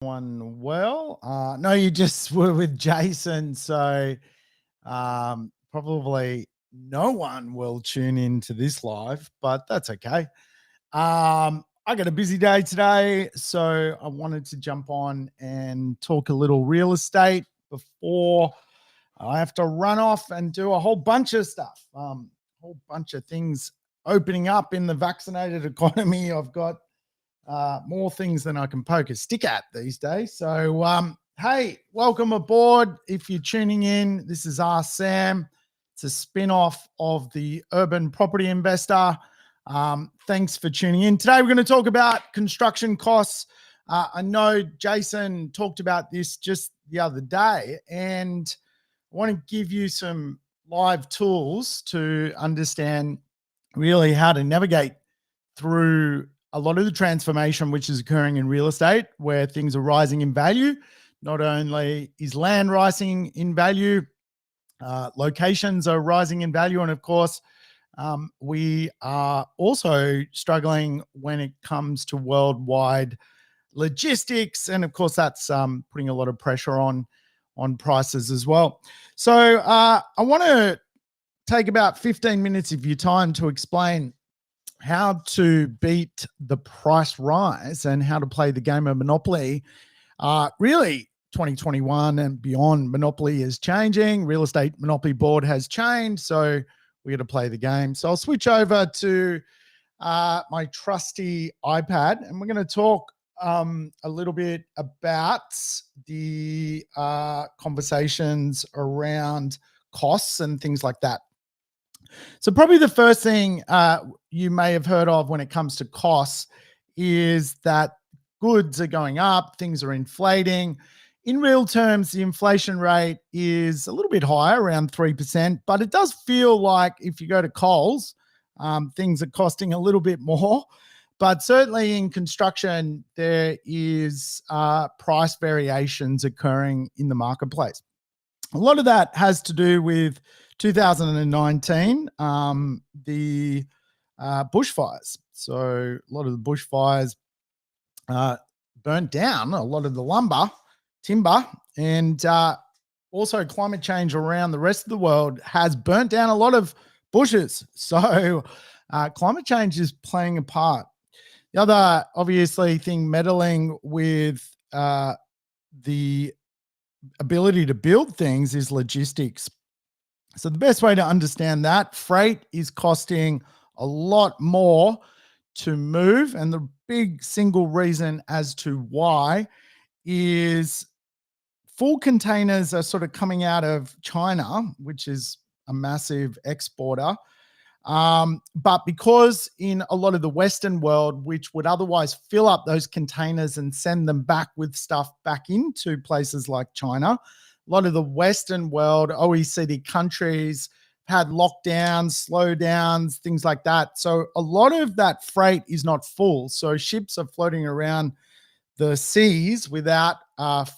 One well. No, you just were with Jason, so probably no one will tune into this live, but that's okay. I got a busy day today, so I wanted to jump on and talk a little real estate before I have to run off and do a whole bunch of stuff. Whole bunch of things opening up in the vaccinated economy. I've got more things than I can poke a stick at these days. So, hey, welcome aboard. If you're tuning in, this is Ask Sam. It's a spin-off of the Urban Property Investor. Thanks for tuning in. Today, we're going to talk about construction costs. I know Jason talked about this just the other day, and I want to give you some live tools to understand really how to navigate through a lot of the transformation which is occurring in real estate, where things are rising in value. Not only is land rising in value, locations are rising in value, and of course, we are also struggling when it comes to worldwide logistics, and of course, that's putting a lot of pressure on prices as well. So, I want to take about 15 minutes of your time to explain how to beat the price rise and how to play the game of Monopoly. Really, 2021 and beyond, Monopoly is changing. Real estate Monopoly board has changed, so we got to play the game. So I'll switch over to my trusty iPad, and we're going to talk a little bit about the conversations around costs and things like that. So probably the first thing you may have heard of when it comes to costs is that goods are going up, things are inflating. In real terms, the inflation rate is a little bit higher, around 3%, but it does feel like if you go to Coles, things are costing a little bit more. But certainly in construction, there is price variations occurring in the marketplace. A lot of that has to do with 2019, the bushfires. So a lot of the bushfires burnt down a lot of the lumber, timber, and also climate change around the rest of the world has burnt down a lot of bushes. So climate change is playing a part. The other obviously thing meddling with the ability to build things is logistics. So the best way to understand that, freight is costing a lot more to move. And the big single reason as to why is full containers are sort of coming out of China, which is a massive exporter. But because in a lot of the Western world, which would otherwise fill up those containers and send them back with stuff back into places like China, a lot of the Western world, OECD countries had lockdowns, slowdowns, things like that. So a lot of that freight is not full. So ships are floating around the seas without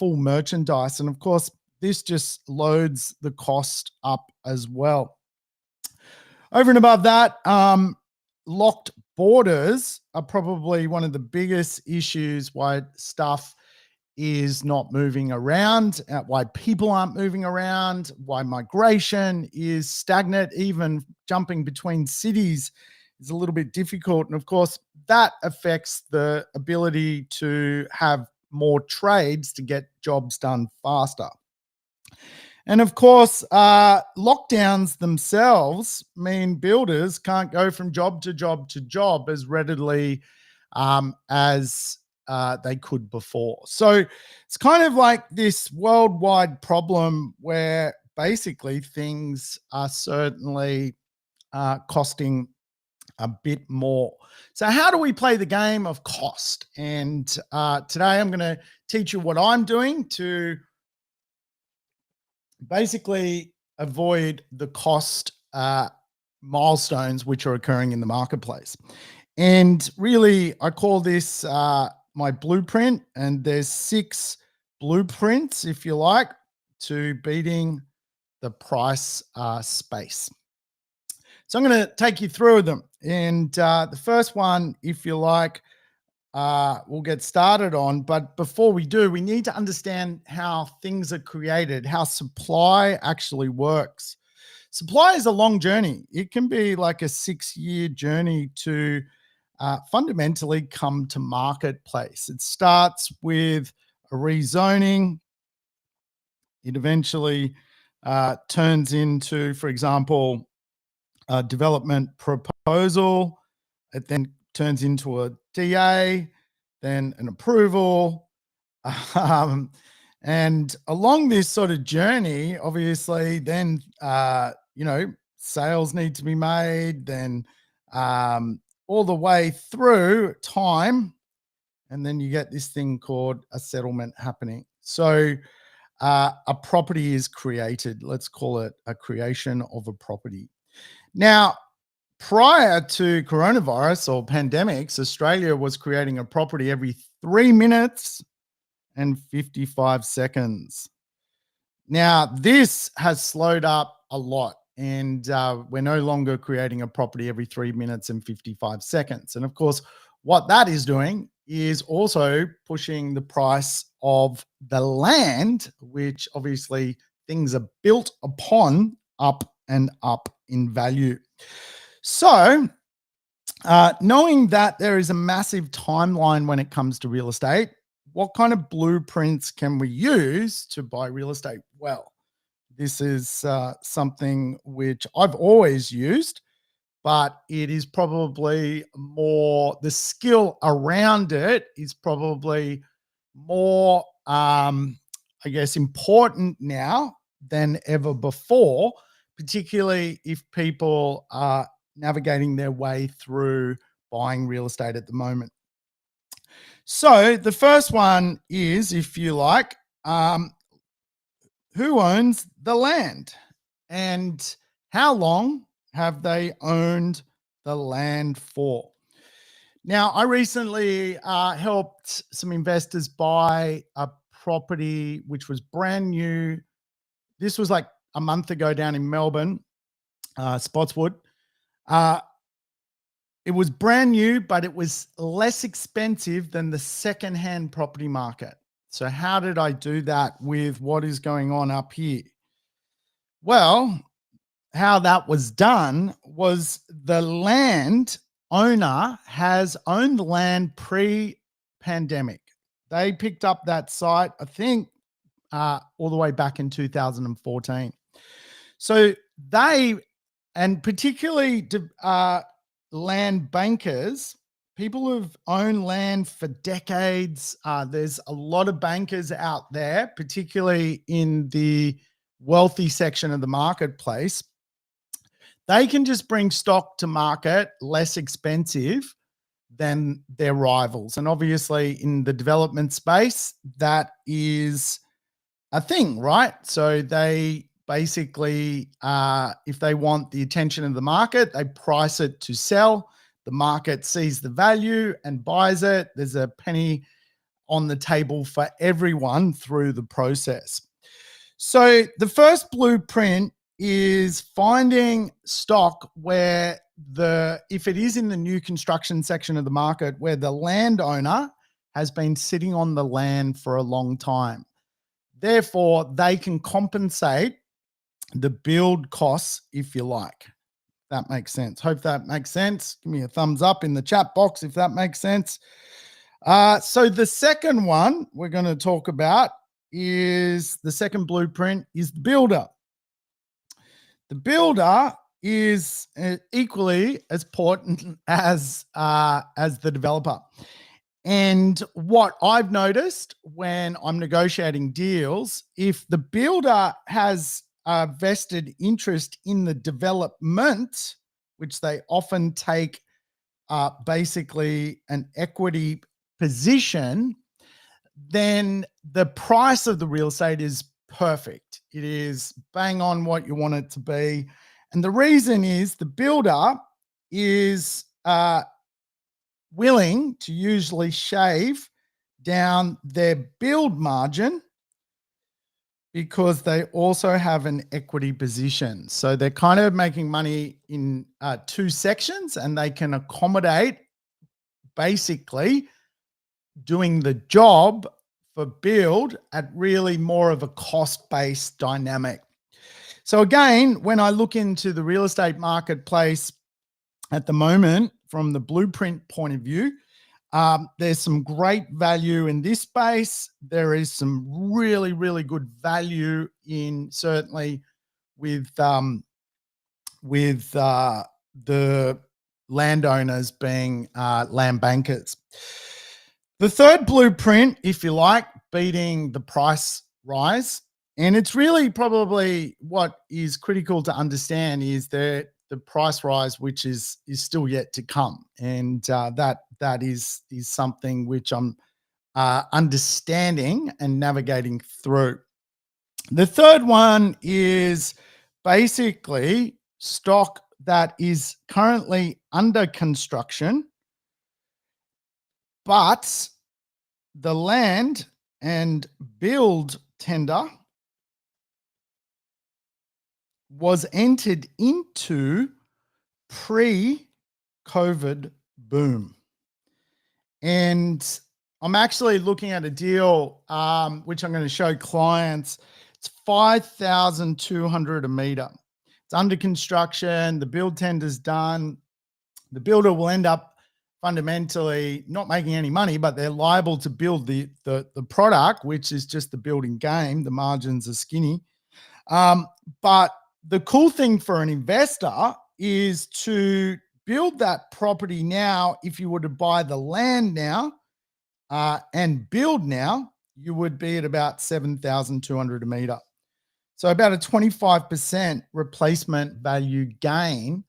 full merchandise. And of course, this just loads the cost up as well. Over and above that, locked borders are probably one of the biggest issues why stuff is not moving around, why people aren't moving around, why migration is stagnant. Even jumping between cities is a little bit difficult. And of course, that affects the ability to have more trades to get jobs done faster. And of course, lockdowns themselves mean builders can't go from job to job to job as readily as they could before. So it's kind of like this worldwide problem where basically things are certainly costing a bit more. So how do we play the game of cost? And today I'm going to teach you what I'm doing to basically avoid the cost milestones which are occurring in the marketplace. And really, I call this my blueprint, and there's 6 blueprints, if you like, to beating the price space. So I'm going to take you through them. And the first one, if you like, we'll get started on. But before we do, we need to understand how things are created, how supply actually works. Supply is a long journey. It can be like a 6-year journey to fundamentally come to marketplace. It starts with a rezoning. It eventually turns into, for example, a development proposal. It then turns into a DA, then an approval. Um, and along this sort of journey, obviously, then, sales need to be made, then all the way through time. And then you get this thing called a settlement happening. So a property is created. Let's call it a creation of a property. Now, prior to coronavirus or pandemics, Australia was creating a property every 3 minutes and 55 seconds. Now, this has slowed up a lot, and we're no longer creating a property every 3 minutes and 55 seconds. And of course, what that is doing is also pushing the price of the land, which obviously things are built upon, up and up in value. So, knowing that there is a massive timeline when it comes to real estate, what kind of blueprints can we use to buy real estate? Well, this is something which I've always used, but it is probably more, the skill around it is probably more, I guess, important now than ever before, particularly if people are navigating their way through buying real estate at the moment. So the first one is, if you like, who owns the land and how long have they owned the land for? Now, I recently helped some investors buy a property which was brand new. This was like a month ago down in Melbourne, Spotswood. It was brand new, but it was less expensive than the secondhand property market. So how did I do that with what is going on up here? Well, how that was done was the land owner has owned the land pre-pandemic. They picked up that site, I think, all the way back in 2014. So they, and particularly land bankers, people who've owned land for decades. There's a lot of bankers out there, particularly in the wealthy section of the marketplace. They can just bring stock to market less expensive than their rivals. And obviously, in the development space, that is a thing, right? So they basically, if they want the attention of the market, they price it to sell. The market sees the value and buys it. There's a penny on the table for everyone through the process. So the first blueprint is finding stock where if it is in the new construction section of the market, where the landowner has been sitting on the land for a long time. Therefore, they can compensate the build costs, if you like. That makes sense. Hope that makes sense. Give me a thumbs up in the chat box if that makes sense. So the second one we're going to talk about is the second blueprint is the builder. The builder is equally as important as the developer. And what I've noticed when I'm negotiating deals, if the builder has a vested interest in the development, which they often take basically an equity position, then the price of the real estate is perfect. It is bang on what you want it to be. And the reason is the builder is willing to usually shave down their build margin because they also have an equity position. So they're kind of making money in two sections, and they can accommodate basically doing the job for build at really more of a cost-based dynamic. So again, when I look into the real estate marketplace at the moment from the blueprint point of view, there's some great value in this space. There is some really, really good value in certainly with the landowners being land bankers. The third blueprint, if you like, beating the price rise. And it's really probably what is critical to understand is that the price rise, which is still yet to come, and that is something which I'm understanding and navigating through. The third one is basically stock that is currently under construction, but the land and build tender was entered into pre-COVID boom. And I'm actually looking at a deal, which I'm going to show clients. It's 5,200 a meter. It's under construction. The build tender's done. The builder will end up fundamentally not making any money, but they're liable to build the product, which is just the building game. The margins are skinny. But the cool thing for an investor is to build that property now. If you were to buy the land now and build now, you would be at about 7,200 a meter. So about a 25% replacement value gain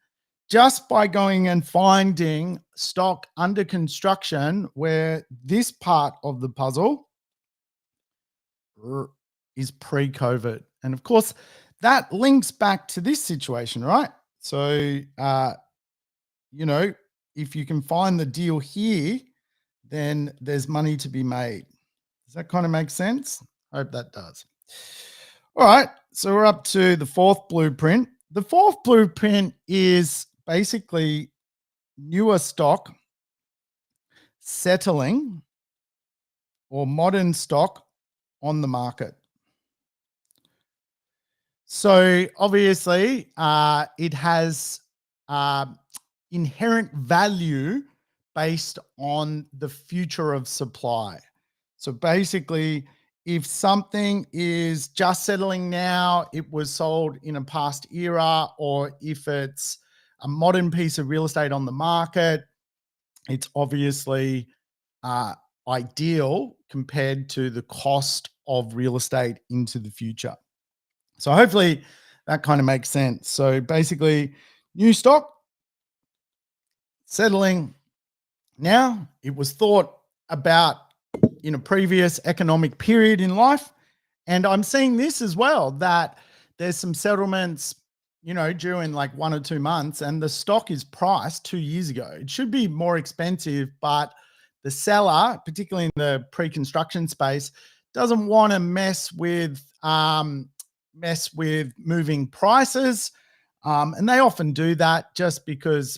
just by going and finding stock under construction where this part of the puzzle is pre-COVID. And of course, that links back to this situation, right? So, if you can find the deal here, then there's money to be made. Does that kind of make sense? I hope that does. All right. So we're up to the fourth blueprint. The fourth blueprint is basically newer stock settling or modern stock on the market. So obviously, it has inherent value based on the future of supply. So basically, if something is just settling now, it was sold in a past era, or if it's a modern piece of real estate on the market, it's obviously ideal compared to the cost of real estate into the future. So hopefully that kind of makes sense. So basically, new stock settling now. It was thought about in a previous economic period in life. And I'm seeing this as well, that there's some settlements, due in like 1 or 2 months, and the stock is priced 2 years ago. It should be more expensive, but the seller, particularly in the pre-construction space, doesn't want to mess with moving prices. And they often do that just because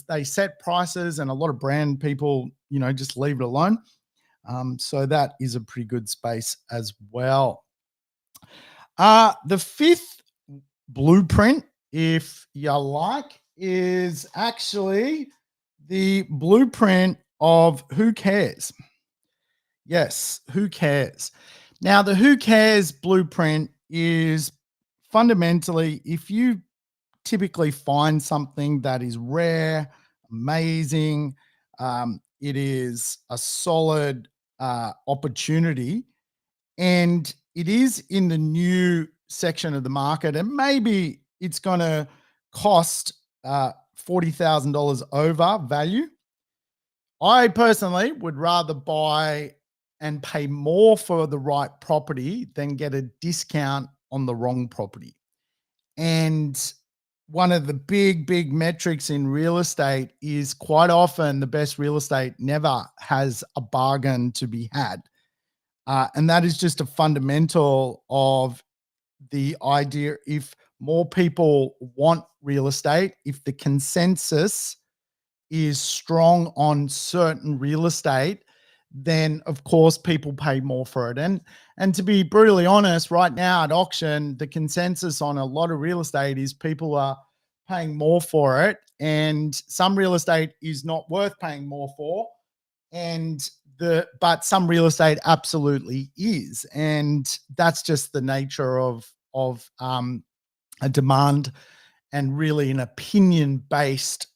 they set prices, and a lot of brand people, just leave it alone. So that is a pretty good space as well. The fifth blueprint, if you like, is actually the blueprint of who cares. Yes, who cares? Now, the who cares blueprint is fundamentally, if you typically find something that is rare, amazing, it is a solid opportunity, and it is in the new section of the market, and maybe it's going to cost $40,000 over value. I personally would rather buy and pay more for the right property than get a discount on the wrong property. And one of the big metrics in real estate is quite often the best real estate never has a bargain to be had. And that is just a fundamental of the idea. If more people want real estate, if the consensus is strong on certain real estate, then of course people pay more for it. And to be brutally honest, right now at auction, the consensus on a lot of real estate is people are paying more for it, and some real estate is not worth paying more for, and but some real estate absolutely is, and that's just the nature of a demand and really an opinion based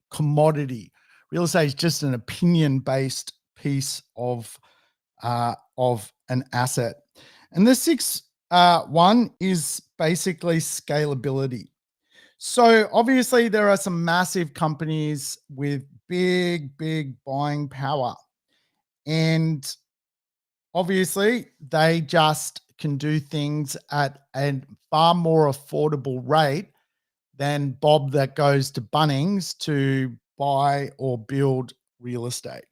commodity. Real estate is just an opinion based piece of an asset. And the sixth one is basically scalability. So obviously there are some massive companies with big buying power, and obviously they just can do things at a far more affordable rate than Bob that goes to Bunnings to buy or build real estate.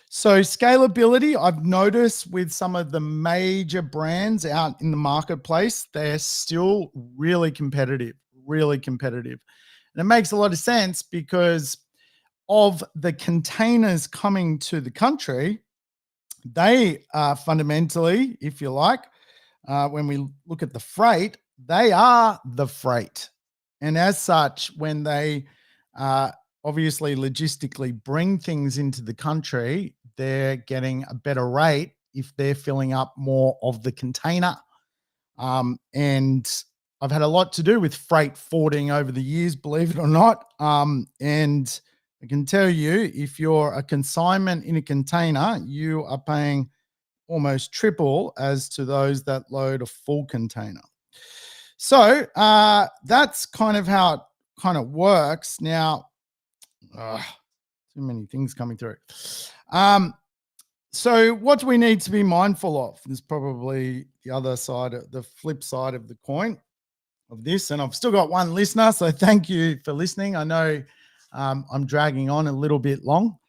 So scalability, I've noticed with some of the major brands out in the marketplace, they're still really competitive, really competitive. And it makes a lot of sense because of the containers coming to the country. They are fundamentally, if you like, when we look at the freight, they are the freight. And as such, when they uh, obviously logistically bring things into the country, they're getting a better rate if they're filling up more of the container. And I've had a lot to do with freight forwarding over the years, believe it or not. And I can tell you, if you're a consignment in a container, you are paying almost triple as to those that load a full container. So that's kind of how it kind of works. Now, too many things coming through. So what do we need to be mindful of? There's probably the other side, the flip side of the coin of this. And I've still got one listener, so thank you for listening. I know I'm dragging on a little bit long.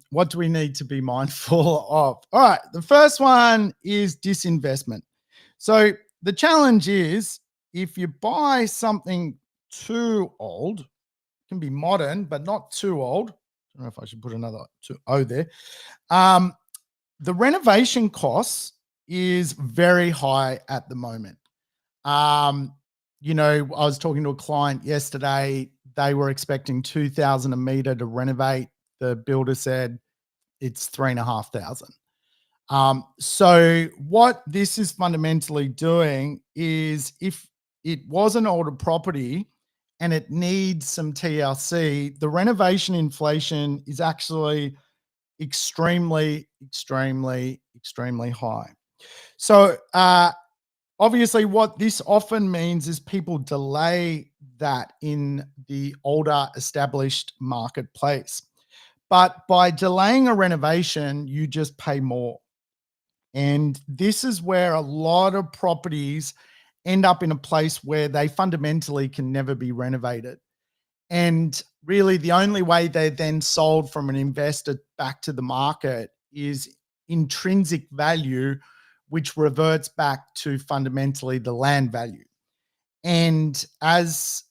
What do we need to be mindful of? All right, the first one is disinvestment. So the challenge is if you buy something too old, it can be modern, but not too old. I don't know if I should put another O there. The renovation costs is very high at the moment. I was talking to a client yesterday. They were expecting 2,000 a meter to renovate. The builder said it's 3,500. So what this is fundamentally doing is if it was an older property and it needs some TLC, the renovation inflation is actually extremely high. So obviously what this often means is people delay that in the older established marketplace. But by delaying a renovation, you just pay more. And this is where a lot of properties end up in a place where they fundamentally can never be renovated. And really, the only way they're then sold from an investor back to the market is intrinsic value, which reverts back to fundamentally the land value. And as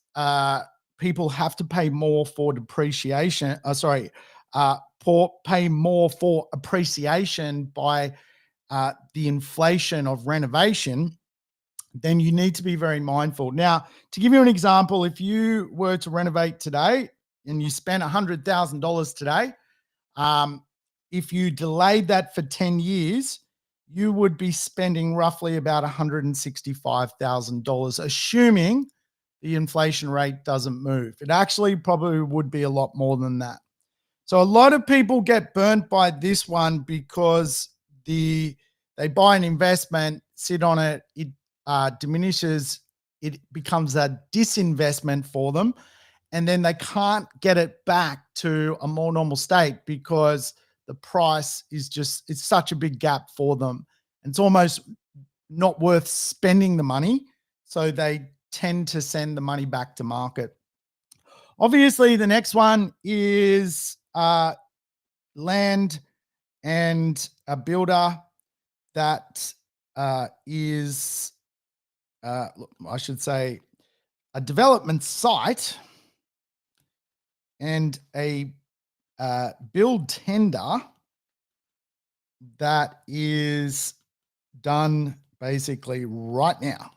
people have to pay more for depreciation, pay more for appreciation by the inflation of renovation, then you need to be very mindful. Now, to give you an example, if you were to renovate today and you spent $100,000 today, if you delayed that for 10 years, you would be spending roughly about $165,000, assuming the inflation rate doesn't move. It actually probably would be a lot more than that. So a lot of people get burnt by this one because they buy an investment, sit on it, it diminishes, it becomes a disinvestment for them, and then they can't get it back to a more normal state because the price is it's such a big gap for them. It's almost not worth spending the money, so they tend to send the money back to market. Obviously, the next one is land and a builder that is, I should say, a development site and a build tender that is done basically right now.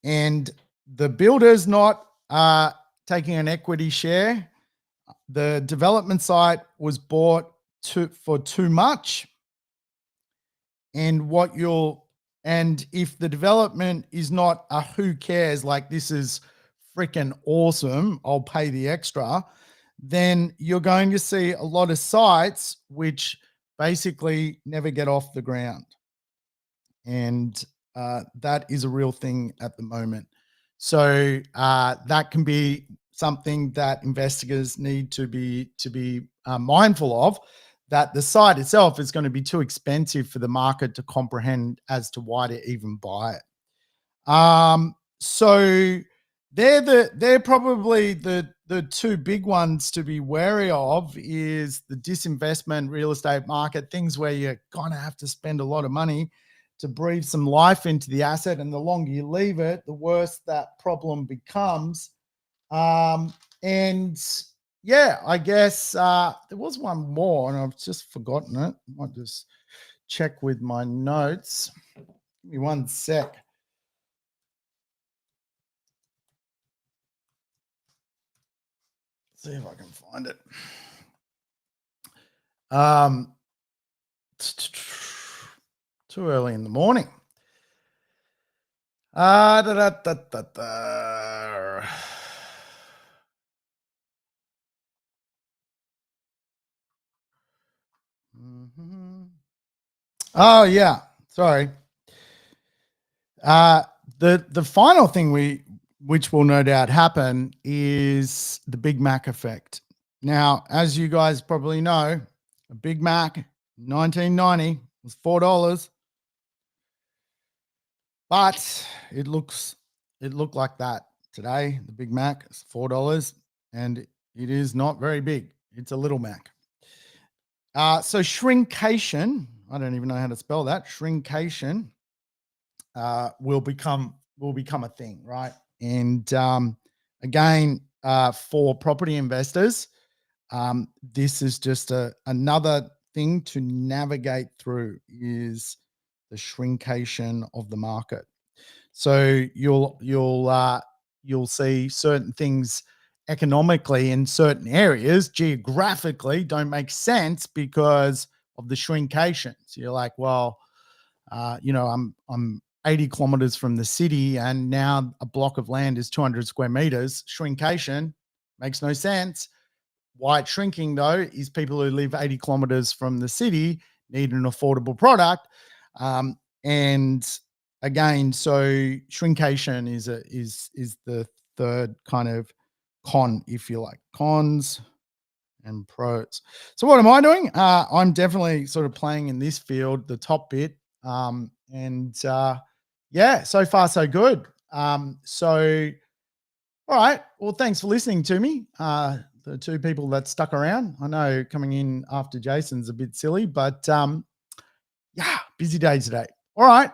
And the builder's not taking an equity share. The development site was bought for too much. And if the development is not a who cares, like this is freaking awesome, I'll pay the extra, then you're going to see a lot of sites which basically never get off the ground. And that is a real thing at the moment. So that can be something that investors need to be mindful of. That the site itself is going to be too expensive for the market to comprehend as to why to even buy it. So they're probably the two big ones to be wary of is the disinvestment real estate market, things where you're gonna have to spend a lot of money to breathe some life into the asset, and the longer you leave it, the worse that problem becomes. And yeah, I guess there was one more, and I've just forgotten it. I might just check with my notes. Give me one sec. See if I can find it. Too early in the morning. Da, da, da, da, da. Oh yeah, sorry. The final thing which will no doubt happen is the Big Mac effect. Now, as you guys probably know, a Big Mac 1990 was $4, but it looked like that today. The Big Mac is $4, and it is not very big. It's a little Mac. So shrinkation, I don't even know how to spell that. Shrinkation will become a thing, right? And again, for property investors, this is just another thing to navigate through is the shrinkation of the market. So you'll see certain things economically in certain areas geographically don't make sense because of the shrinkation. So you're like, well, I'm 80 kilometers from the city, and now a block of land is 200 square meters. Shrinkation makes no sense. Why it's shrinking though is people who live 80 kilometers from the city need an affordable product. And again, so shrinkation is the third kind of con, if you like. Cons and pros. So what am I doing? I'm definitely sort of playing in this field, the top bit. Yeah, so far so good. So all right. Well, thanks for listening to me. The two people that stuck around. I know coming in after Jason's a bit silly, but yeah, busy day today. All right.